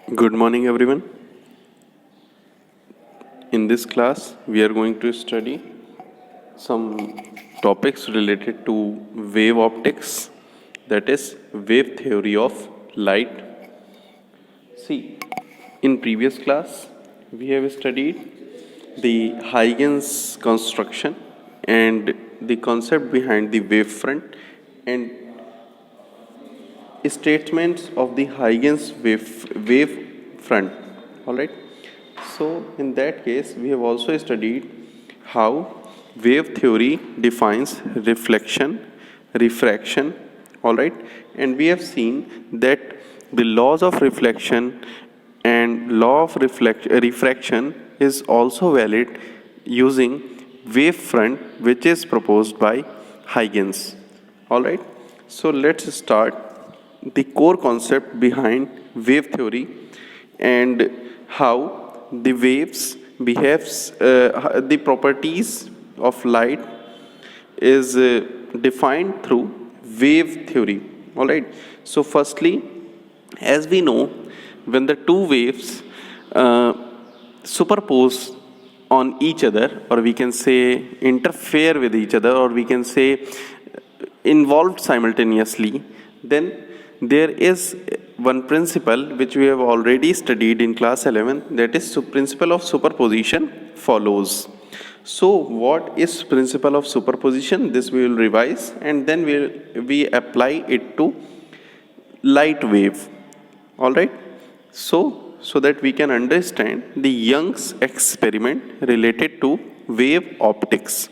Good morning, everyone. In this class, we are going to study some topics related to wave optics, that is, wave theory of light. See, in previous class, we have studied the Huygens construction and the concept behind the wavefront and statements of the Huygens wave front. All right. So in that case, we have also studied how wave theory defines reflection, refraction. All right, and we have seen that the laws of reflection and law of refraction is also valid using wave front, which is proposed by Huygens. All right. So let's start the core concept behind wave theory and how the waves behaves, the properties of light is defined through wave theory. All right. So firstly, as we know, when the two waves superpose on each other, or we can say interfere with each other, or we can say involved simultaneously, then there is one principle which we have already studied in class 11, that is principle of superposition follows. So what is principle of superposition? This we will revise, and then we apply it to light wave. All right. So that we can understand the Young's experiment related to wave optics.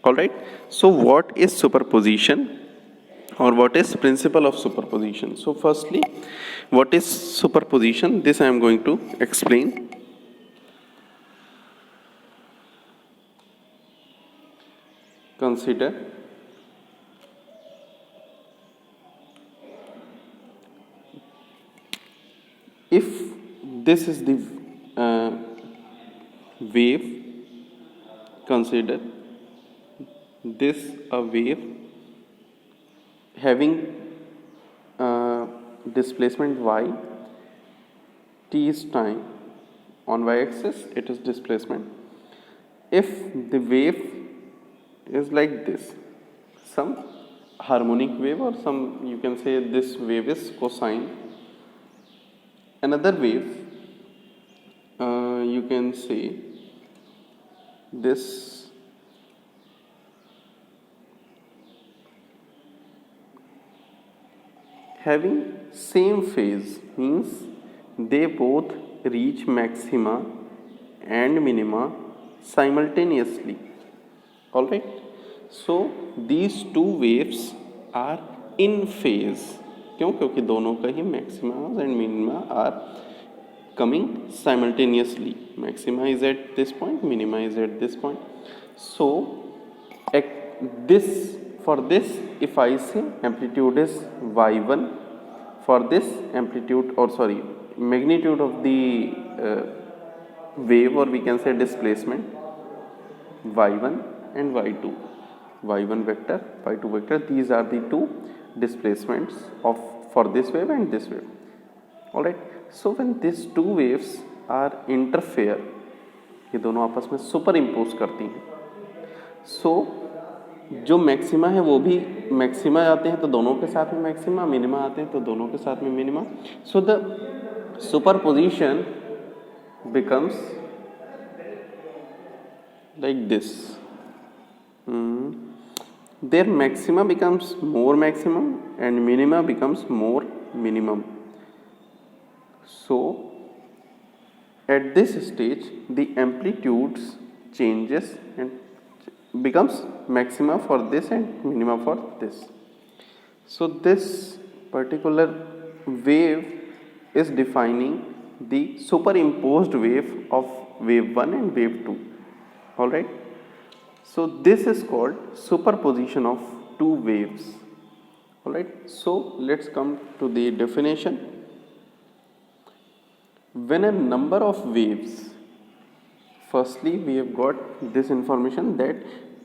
All right. So what is superposition, or what is principle of superposition? So firstly, what is superposition? This I am going to explain. Consider if this is the wave, consider this a wave having displacement y, t is time, on y-axis it is displacement. If the wave is like this, some harmonic wave, or some, you can say this wave is cosine. Another wave, you can say this having same phase, means they both reach maxima and minima simultaneously. All right. So these two waves are in phase. क्यों? क्योंकि दोनों का ही maxima and minima are coming simultaneously. Maxima is at this point, minima is at this point. So this, for this, if I say amplitude is y1, for this amplitude, or sorry, magnitude of the wave, or we can say displacement, y1 and y2, y1 vector, y2 vector, these are the two displacements of for this wave and this wave. All right. So when these two waves are interfere, ये दोनों आपस में super impose करती हैं, सो जो maxima है वो भी मैक्सिमा आते हैं तो दोनों के साथ में मैक्सिमा, मिनिमा आते हैं तो दोनों के साथ में minima. So the superposition becomes like this. Their maxima becomes more maximum and minima becomes more minimum. So at this stage the amplitudes changes and becomes maxima for this and minima for this. So this particular wave is defining the superimposed wave of wave 1 and wave 2. All right. So this is called superposition of two waves. All right. So let's come to the definition. When a number of waves, firstly we have got this information that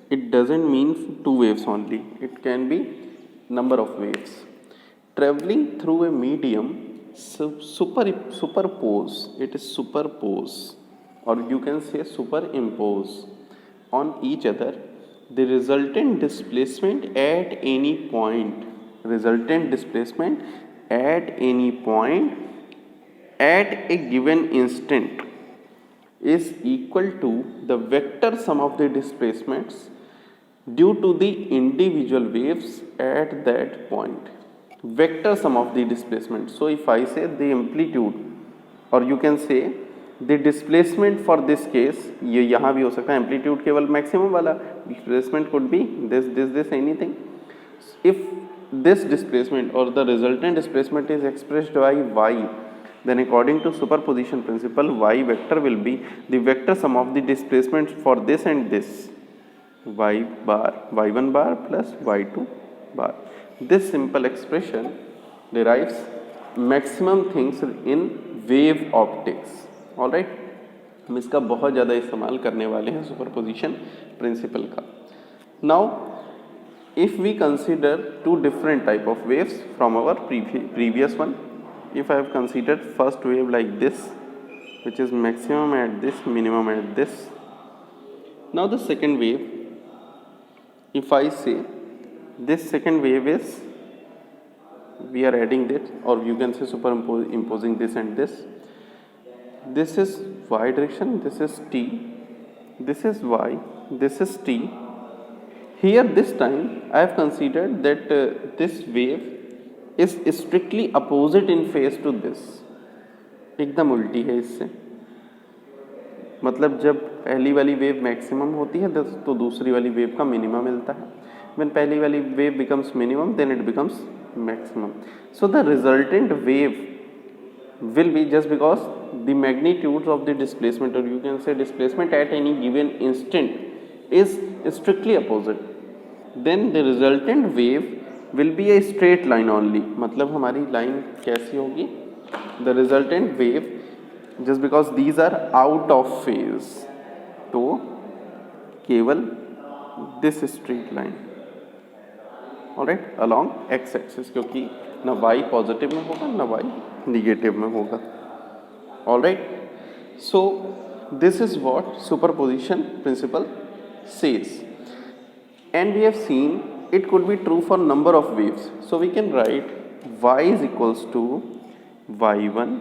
it doesn't mean two waves only, it can be number of waves traveling through a medium superpose, it is superpose, or you can say superimpose on each other the resultant displacement at any point, resultant displacement at any point at a given instant is equal to the vector sum of the displacements due to the individual waves at that point. Vector sum of the displacement. So if I say the amplitude, or you can say the displacement for this case, ये यहाँ भी हो सकता है amplitude केवल maximum वाला, displacement could be this anything. If this displacement or the resultant displacement is expressed by y, then according to superposition principle, y vector will be the vector sum of the displacements for this and this, y bar, y1 bar plus y2 bar. This simple expression derives maximum things in wave optics. All right, हम इसका बहुत ज़्यादा इस्तेमाल करने वाले हैं superposition principle का. Now if we consider two different type of waves from our previous one, if I have considered first wave like this, which is maximum at this, minimum at this. Now the second wave, if I say this second wave is, we are adding this, or you can say superimposing this and this. This is y direction, this is t, this is y, this is t. Here this time I have considered that this wave is strictly opposite in phase to this, एकदम उल्टी है इससे. मतलब जब पहली वाली wave maximum होती है तो दूसरी वाली वेव का मिनिमम मिलता है. When पहली वाली wave becomes minimum, then it becomes maximum. So the resultant wave will be, just because the magnitudes of the displacement, or you can say displacement at any given instant, is strictly opposite, then the resultant wave will be a straight line only. मतलब हमारी line कैसी होगी? The resultant wave, just because these are out of phase, तो केवल this straight line, alright, along x axis, क्योंकि ना y positive में होगा ना y निगेटिव में होगा. Alright, so this is what superposition principle says, and we have seen it could be true for number of waves. So we can write y is equals to y1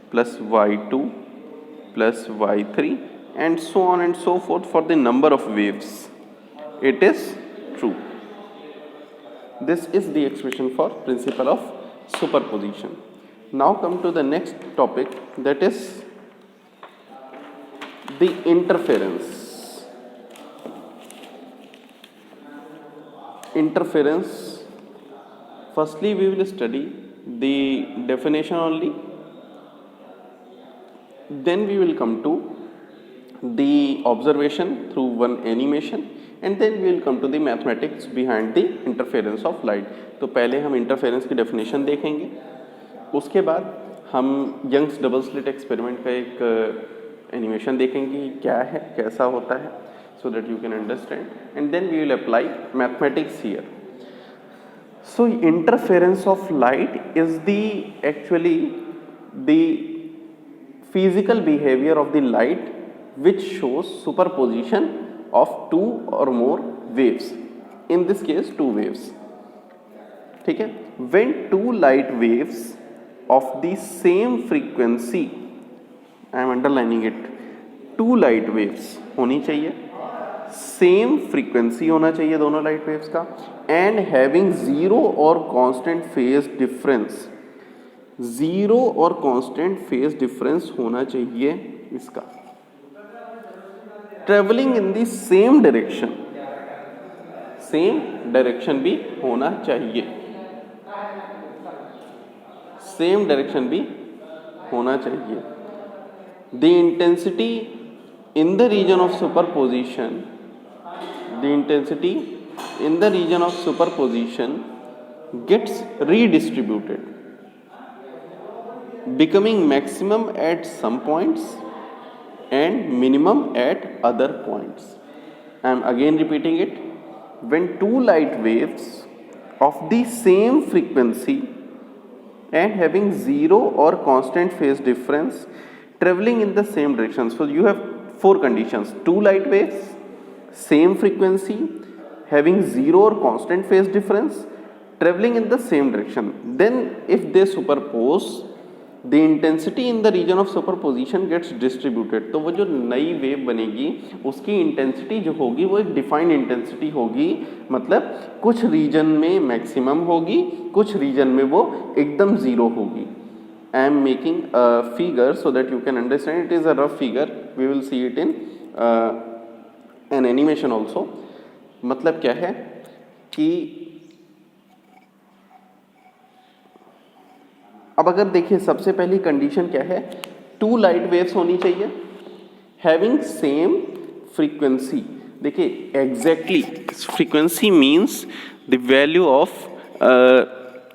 plus y2 plus y3 and so on and so forth for the number of waves. It is true. This is the expression for principle of superposition. Now come to the next topic, that is the interference. Interference, firstly we will study the definition only, then we will come to the observation through one animation, and then we will come to the mathematics behind the interference of light. तो पहले हम interference की definition देखेंगे, उसके बाद हम Young's double slit experiment का एक एनिमेशन देखेंगे क्या है, कैसा होता है, so that you can understand, and then we will apply mathematics here. So interference of light is the actually the physical behavior of the light which shows superposition of two or more waves, in this case two waves. ठीक है, when two light waves of the same frequency, I am underlining it, two light waves होनी चाहिए, same frequency होना चाहिए दोनों light waves का, and having zero और constant phase difference, zero और कांस्टेंट फेज डिफरेंस होना चाहिए इसका, travelling in the same direction, same direction भी होना चाहिए, सेम डायरेक्शन भी होना चाहिए. The intensity in the region of superposition, the intensity in the region of superposition gets redistributed, becoming maximum at some points and minimum at other points. I am again repeating it. When two light waves of the same frequency and having zero or constant phase difference traveling in the same direction. So you have four conditions: two light waves, same frequency, having zero or constant phase difference, traveling in the same direction. Then if they superpose, the intensity in the region of superposition gets distributed. तो वो जो नई wave बनेगी उसकी intensity जो होगी वो एक डिफाइंड इंटेंसिटी होगी, मतलब कुछ रीजन में मैक्सिमम होगी, कुछ रीजन में वो एकदम ज़ीरो होगी. I am making a figure so that you can understand. It is a rough figure. We will see it in an animation also. मतलब क्या है कि अब अगर देखिए सबसे पहली कंडीशन क्या है, टू लाइट वेव्स होनी चाहिए हैविंग सेम फ्रीक्वेंसी. देखिए exactly frequency means the value of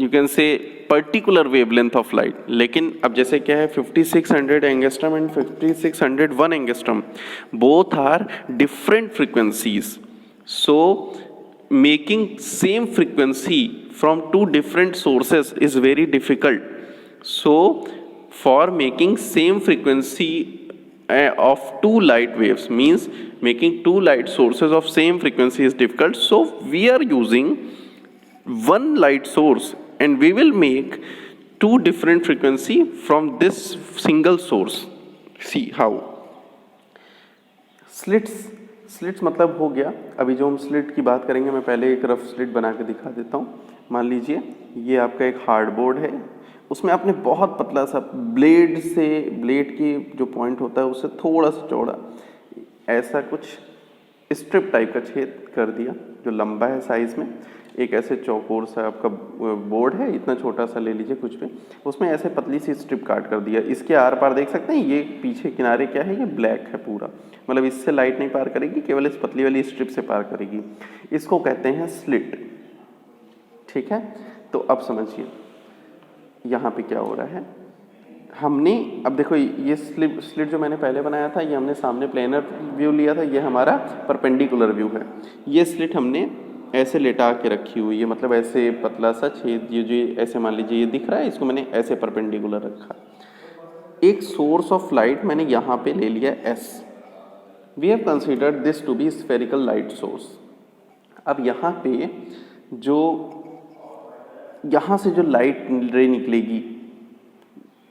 you can say particular wavelength of light. लेकिन अब जैसे क्या है 5600 angstrom and 5601 angstrom, both are different frequencies. So making same frequency from two different sources is very difficult. So for making same frequency of two light waves means making two light sources of same frequency is difficult. So we are using one light source and we will make two different frequency from this single source. See how. Slits मतलब हो गया. अभी जो हम slit की बात करेंगे, मैं पहले एक रफ स्लिट बना के दिखा देता हूँ. मान लीजिए ये आपका एक हार्डबोर्ड है, उसमें आपने बहुत पतला सा ब्लेड की जो पॉइंट होता है उससे थोड़ा सा चौड़ा ऐसा कुछ स्ट्रिप टाइप का छेद कर दिया जो लंबा है साइज़ में. एक ऐसे चौकोर सा आपका बोर्ड है, इतना छोटा सा ले लीजिए कुछ भी, उसमें ऐसे पतली सी स्ट्रिप काट कर दिया. इसके आर पार देख सकते हैं, ये पीछे किनारे क्या है, ये ब्लैक है पूरा, मतलब इससे लाइट नहीं पार करेगी, केवल इस पतली वाली स्ट्रिप से पार करेगी. इसको कहते हैं स्लिट. ठीक है, तो अब समझिए यहाँ पे क्या हो रहा है. हमने अब देखो ये स्लिट जो मैंने पहले बनाया था, ये हमने सामने प्लेनर व्यू लिया था, ये हमारा परपेंडिकुलर व्यू है. ये स्लिट हमने ऐसे लेटा के रखी हुई है, मतलब ऐसे पतला सा छेद, ये जो ऐसे मान लीजिए ये दिख रहा है, इसको मैंने ऐसे परपेंडिकुलर रखा. एक सोर्स ऑफ लाइट मैंने यहाँ पे ले लिया S. We have considered this to be spherical light source. अब यहाँ पे जो यहाँ से जो लाइट रे निकलेगी,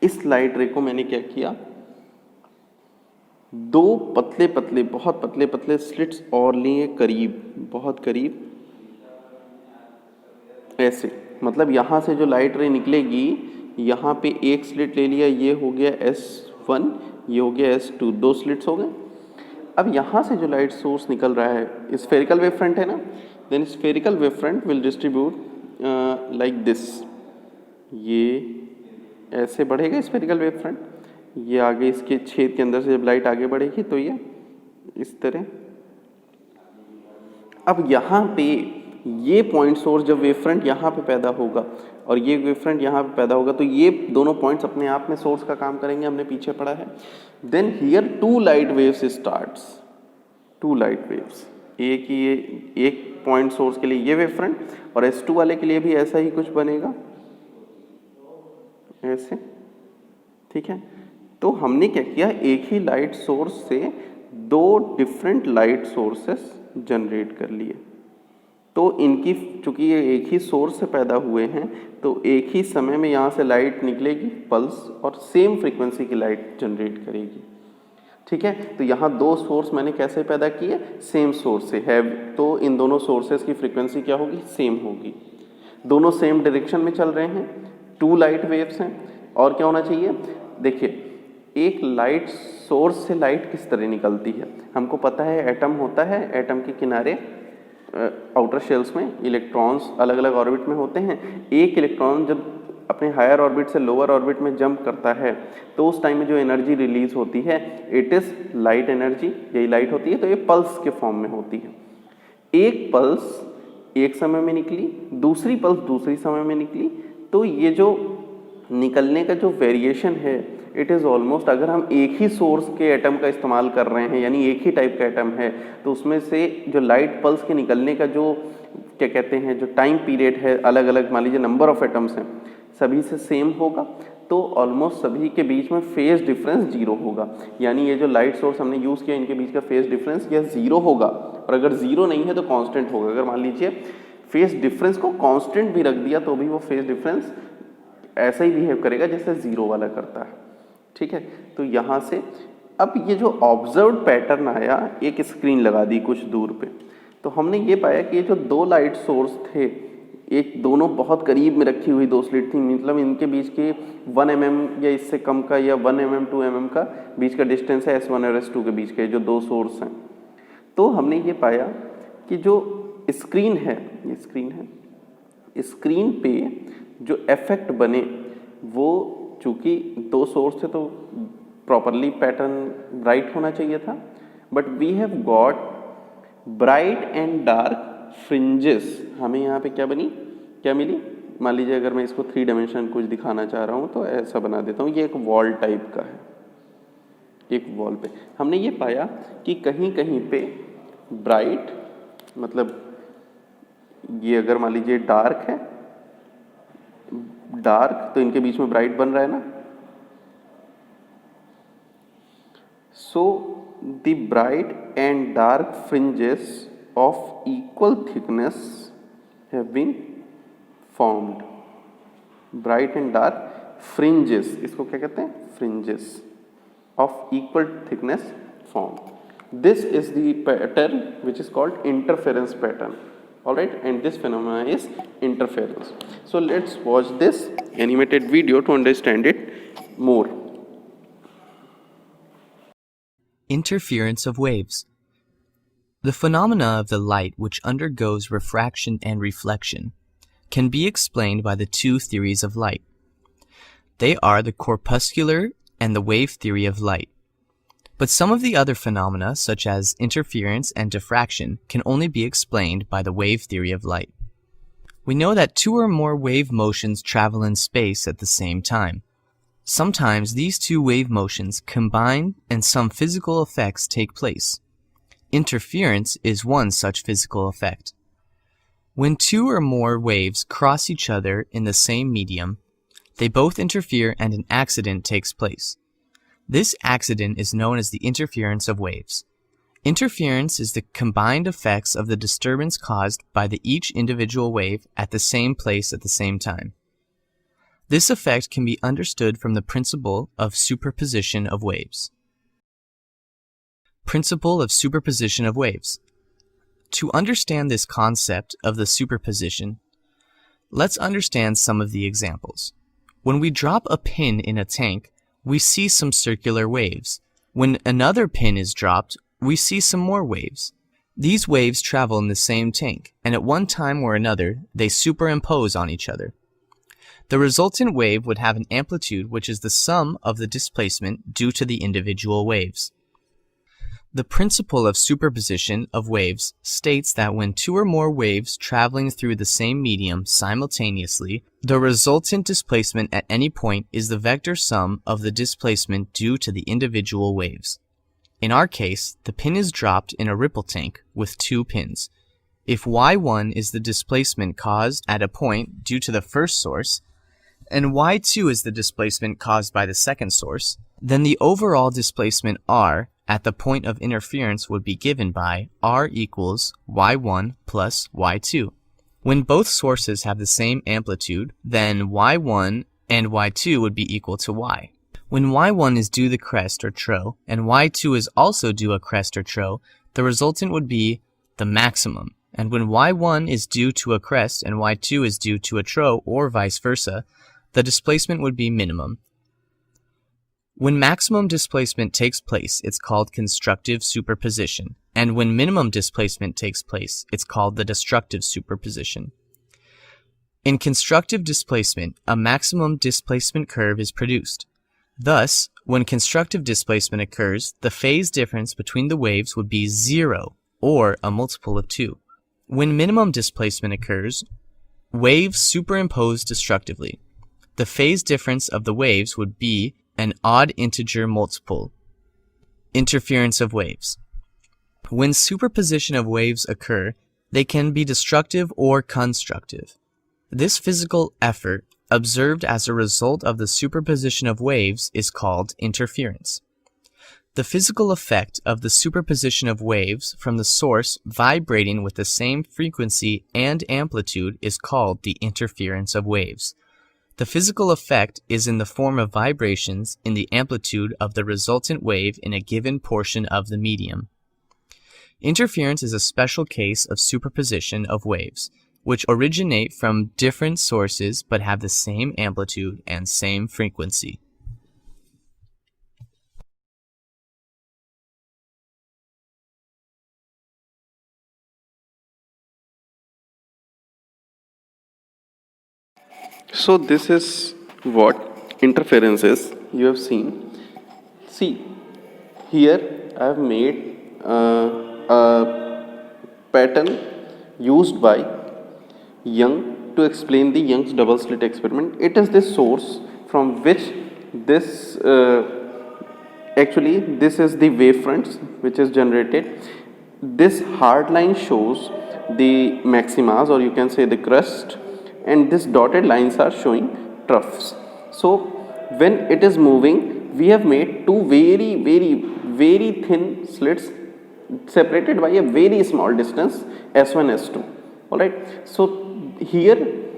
इस लाइट रे को मैंने क्या किया, दो पतले पतले बहुत पतले पतले स्लिट्स और लिए करीब, बहुत करीब ऐसे. मतलब यहाँ से जो लाइट रे निकलेगी, यहाँ पे एक स्लिट ले लिया, ये हो गया S1, ये हो गया S2, दो स्लिट्स हो गए. अब यहाँ से जो लाइट सोर्स निकल रहा है, स्फेरिकल वेव फ्रंट है ना, then spherical wave front will distribute like this. ये ऐसे बढ़ेगा स्फेरिकल वेव फ्रंट, ये आगे इसके छेद के अंदर से जब लाइट आगे बढ़ेगी तो ये इस तरह. अब यहाँ पे ये पॉइंट सोर्स जब वेव फ्रंट यहाँ पे पैदा होगा और ये वेव फ्रंट यहाँ पे पैदा होगा, तो ये दोनों पॉइंट्स अपने आप में सोर्स का काम करेंगे, हमने पीछे पढ़ा है. Then here two light waves starts. Two light waves, एक पॉइंट सोर्स के लिए ये वेव फ्रंट, और S2 वाले के लिए भी ऐसा ही कुछ बनेगा ऐसे. ठीक है, तो हमने क्या किया, एक ही लाइट सोर्स से दो डिफरेंट लाइट सोर्सेस जनरेट कर लिए. तो इनकी चूंकि ये एक ही सोर्स से पैदा हुए हैं, तो एक ही समय में यहाँ से लाइट निकलेगी पल्स, और सेम फ्रीक्वेंसी की लाइट जनरेट करेगी. ठीक है, तो यहाँ दो सोर्स मैंने कैसे पैदा किए, सेम सोर्स से है, तो इन दोनों सोर्सेस की फ्रीक्वेंसी क्या होगी, सेम होगी. दोनों सेम डायरेक्शन में चल रहे हैं, टू लाइट वेव्स हैं. और क्या होना चाहिए, देखिए एक लाइट सोर्स से लाइट किस तरह निकलती है, हमको पता है एटम होता है, एटम के किनारे आउटर शेल्स में इलेक्ट्रॉन्स अलग अलग ऑर्बिट में होते हैं. एक इलेक्ट्रॉन जब अपने हायर ऑर्बिट से लोअर ऑर्बिट में जंप करता है, तो उस टाइम में जो एनर्जी रिलीज होती है, इट इज़ लाइट एनर्जी, यही लाइट होती है. तो ये पल्स के फॉर्म में होती है. एक पल्स एक समय में निकली, दूसरी पल्स दूसरी समय में निकली, तो ये जो निकलने का जो वेरिएशन है, इट इज़ ऑलमोस्ट, अगर हम एक ही सोर्स के एटम का इस्तेमाल कर रहे हैं, यानी एक ही टाइप का एटम है, तो उसमें से जो लाइट पल्स के निकलने का जो क्या कहते हैं, जो टाइम पीरियड है, अलग अलग मान लीजिए नंबर ऑफ एटम्स हैं, सभी से सेम होगा, तो ऑलमोस्ट सभी के बीच में फेज डिफरेंस जीरो होगा। यानी ये जो लाइट सोर्स हमने यूज़ किया इनके बीच का फेज डिफरेंस यह जीरो होगा, और अगर जीरो नहीं है तो कांस्टेंट होगा। अगर मान लीजिए फेज डिफरेंस को कांस्टेंट भी रख दिया तो भी वो फेज डिफरेंस ऐसा ही बिहेव करेगा जैसे जीरो वाला करता है। ठीक है, तो यहाँ से अब ये जो ऑब्जर्व्ड पैटर्न आया, एक स्क्रीन लगा दी कुछ दूर पे, तो हमने ये पाया कि ये जो दो लाइट सोर्स थे, एक दोनों बहुत करीब में रखी हुई दो स्लिट थी, मतलब इनके बीच के 1 mm या इससे कम का या 1 mm 2 mm का बीच का डिस्टेंस है S1 और S2 के बीच के जो दो सोर्स हैं। तो हमने ये पाया कि जो स्क्रीन है, ये स्क्रीन है, स्क्रीन पे जो इफेक्ट बने वो चूँकि दो सोर्स थे तो प्रॉपरली पैटर्न ब्राइट होना चाहिए था, but we have got bright and dark fringes. हमें यहाँ पे क्या बनी, क्या मिली? मान लीजिए अगर मैं इसको 3 डायमेंशन कुछ दिखाना चाह रहा हूँ तो ऐसा बना देता हूँ। ये एक वॉल टाइप का है, एक वॉल पे हमने ये पाया कि कहीं कहीं पे ब्राइट, मतलब ये अगर मान लीजिए डार्क है, डार्क तो इनके बीच में ब्राइट बन रहा है ना। So the bright and dark fringes of equal thickness have been formed. Bright and dark fringes, इसको क्या कहते हैं? Fringes of equal thickness formed. This is the pattern which is called interference pattern. Alright, and this phenomena is interference. So let's watch this animated video to understand it more. Interference of waves. The phenomena of the light which undergoes refraction and reflection can be explained by the two theories of light. They are the corpuscular and the wave theory of light. But some of the other phenomena, such as interference and diffraction, can only be explained by the wave theory of light. We know that two or more wave motions travel in space at the same time. Sometimes these two wave motions combine and some physical effects take place. Interference is one such physical effect. When two or more waves cross each other in the same medium, they both interfere and an accident takes place. This accident is known as the interference of waves. Interference is the combined effects of the disturbance caused by each individual wave at the same place at the same time. This effect can be understood from the principle of superposition of waves. Principle of superposition of waves. To understand this concept of the superposition, let's understand some of the examples. When we drop a pin in a tank, we see some circular waves. When another pin is dropped, we see some more waves. These waves travel in the same tank, and at one time or another, they superimpose on each other. The resultant wave would have an amplitude which is the sum of the displacement due to the individual waves. The principle of superposition of waves states that when two or more waves traveling through the same medium simultaneously, the resultant displacement at any point is the vector sum of the displacement due to the individual waves. In our case, the pin is dropped in a ripple tank with two pins. If y1 is the displacement caused at a point due to the first source, and y2 is the displacement caused by the second source, then the overall displacement r at the point of interference would be given by r equals y1 plus y2. When both sources have the same amplitude, then y1 and y2 would be equal to y. When y1 is due the crest or trough, and y2 is also due a crest or trough, the resultant would be the maximum. And when y1 is due to a crest and y2 is due to a trough, or vice versa, the displacement would be minimum. When maximum displacement takes place, it's called constructive superposition. And when minimum displacement takes place, it's called the destructive superposition. In constructive displacement, a maximum displacement curve is produced. Thus, when constructive displacement occurs, the phase difference between the waves would be 0, or a multiple of 2. When minimum displacement occurs, waves superimpose destructively. The phase difference of the waves would be an odd integer multiple. Interference of waves. When superposition of waves occur, they can be destructive or constructive. This physical effort observed as a result of the superposition of waves is called interference. The physical effect of the superposition of waves from the source vibrating with the same frequency and amplitude is called the interference of waves. The physical effect is in the form of vibrations in the amplitude of the resultant wave in a given portion of the medium. Interference is a special case of superposition of waves, which originate from different sources but have the same amplitude and same frequency. So this is what interference is. You have seen. See, here I have made a pattern used by Young to explain the Young's double slit experiment. It is the source from which this actually this is the wavefronts which is generated. This hard line shows the maximas, or you can say the crest, and this dotted lines are showing troughs. So when it is moving, we have made two very thin slits separated by a very small distance, S1 S2. Alright, so here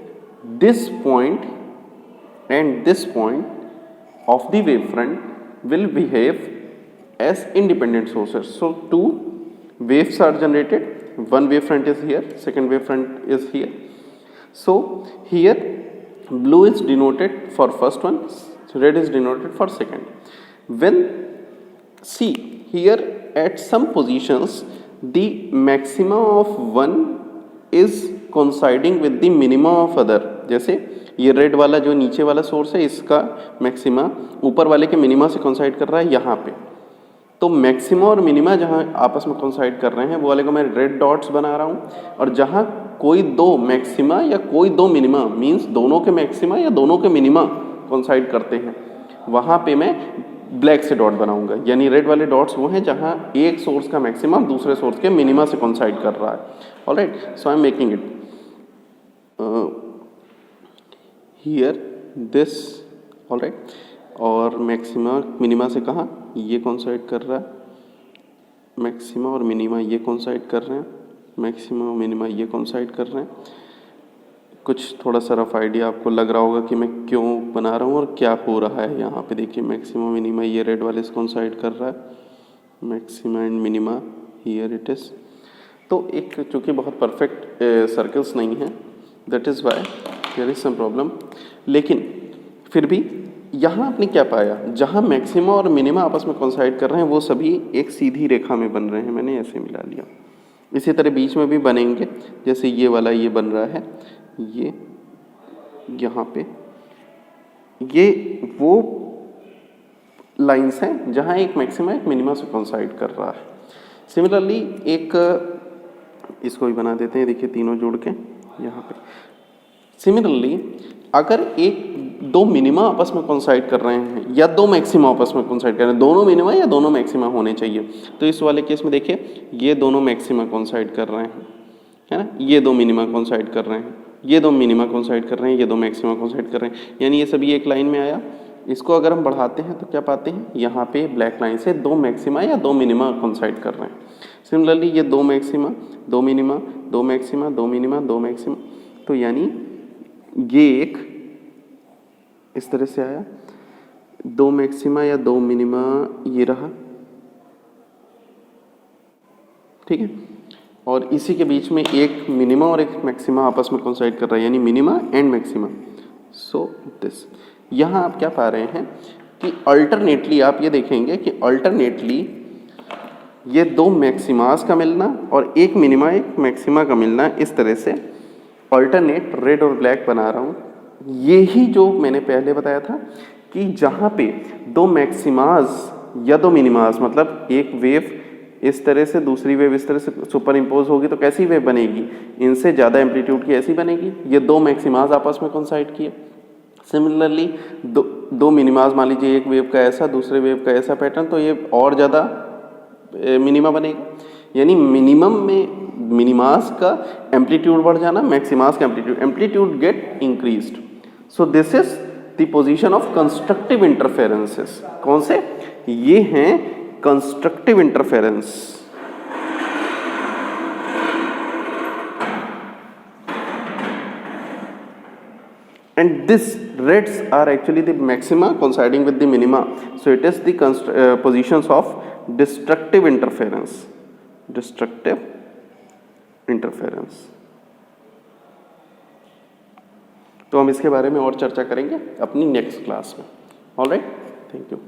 this point and this point of the wavefront will behave as independent sources. So two waves are generated, one wavefront is here, second wavefront is here. So here blue is denoted for first one, red is denoted for second. When see here at some positions the maxima of one is coinciding with the minima of other. जैसे ये red वाला जो नीचे वाला source है इसका maxima ऊपर वाले के मिनिमा से कोइंसाइड कर रहा है यहाँ पे, तो मैक्सिमा और मिनिमा जहाँ आपस में कोइंसाइड कर रहे हैं वो वाले को मैं रेड डॉट्स बना रहा हूँ, और जहाँ कोई दो मैक्सिमा या कोई दो मिनिमा मीन्स दोनों के मैक्सिमा या दोनों के मिनिमा कोइंसाइड करते हैं वहाँ पे मैं ब्लैक से डॉट बनाऊंगा. यानी रेड वाले डॉट्स वो हैं जहाँ एक सोर्स का मैक्सिमा दूसरे सोर्स के मिनिमा से कोइंसाइड कर रहा है. Alright, so I am making it here this. Alright, और मैक्सिमा मिनिमा से कहाँ ये कोइंसाइड कर रहा है, मैक्सिमा और मिनिमा ये कोइंसाइड कर रहे हैं, मैक्सिमा और मिनिमा ये कोइंसाइड कर रहे हैं. कुछ थोड़ा सा रफ आइडिया आपको लग रहा होगा कि मैं क्यों बना रहा हूँ और क्या हो रहा है. यहाँ पे देखिए मैक्सिमा मिनिमा ये रेड वाले से कोइंसाइड कर रहा है, maxima and minima here it is. तो एक चूँकि बहुत परफेक्ट सर्कल्स नहीं है, that is why there is some problem. लेकिन फिर भी यहाँ आपने क्या पाया, जहाँ मैक्सिमा और मिनिमा आपस में कोइंसाइड कर रहे हैं वो सभी एक सीधी रेखा में बन रहे हैं. मैंने ऐसे मिला लिया. इसी तरह बीच में भी बनेंगे, जैसे ये वाला ये बन रहा है, ये यहाँ पे ये वो लाइंस हैं जहाँ एक मैक्सिमा एक मिनिमा से कोइंसाइड कर रहा है. सिमिलरली एक इसको भी बना देते हैं, देखिए तीनों जोड़ के यहाँ पे. सिमिलरली अगर एक दो मिनिमा आपस में कोइंसाइड कर रहे हैं या दो मैक्सिमा आपस में कोइंसाइड कर रहे हैं, दोनों मिनिमा या दोनों मैक्सिमा होने चाहिए. तो इस वाले केस में देखिए ये दोनों मैक्सिमा कोइंसाइड कर रहे हैं, है ना, ये दो मिनिमा कोइंसाइड कर रहे हैं, ये दो मिनिमा कोइंसाइड कर रहे हैं, ये दो मैक्सिमा कोइंसाइड कर रहे हैं. यानी ये सभी एक लाइन में आया. इसको अगर हम बढ़ाते हैं तो क्या पाते हैं, यहाँ पे ब्लैक लाइन से दो मैक्सिमा या दो मिनिमा कोइंसाइड कर रहे हैं. सिमिलरली ये दो मैक्सिमा दो मिनिमा दो मैक्सिमा दो मिनिमा दो मैक्सिमा, तो यानी ये एक इस तरह से आया, दो मैक्सिमा या दो मिनिमा ये रहा, ठीक है, और इसी के बीच में एक मिनिमा और एक मैक्सिमा आपस में कोइंसाइड कर रहा है, यानी minima and maxima. So this यहाँ आप क्या पा रहे हैं कि अल्टरनेटली आप ये देखेंगे कि अल्टरनेटली ये दो मैक्सिमास का मिलना और एक मिनिमा एक मैक्सिमा का मिलना, इस तरह से अल्टरनेट रेड और ब्लैक बना रहा हूँ. यही जो मैंने पहले बताया था कि जहाँ पे दो मैक्सिमास या दो मिनिमास, मतलब एक वेव इस तरह से दूसरी वेव इस तरह से सुपर इम्पोज होगी तो कैसी वेव बनेगी, इनसे ज़्यादा एम्पलीट्यूड की ऐसी बनेगी. ये दो मैक्सिमास आपस में कोइंसाइड किए. सिमिलरली दो मिनिमास, मान लीजिए एक वेव का ऐसा दूसरे वेव का ऐसा पैटर्न, तो ये और ज़्यादा मिनिमा बनेगा. यानी मिनिमम में मिनिमास का एम्पलीट्यूड बढ़ जाना, मैक्सिमास का amplitude get increased. So this is the position of constructive interferences. कौन से? ये हैं constructive interference. And these reds are actually the maxima coinciding with the minima. So it is the positions of destructive interference. Destructive interference. तो हम इसके बारे में और चर्चा करेंगे अपनी नेक्स्ट क्लास में। Alright, thank you.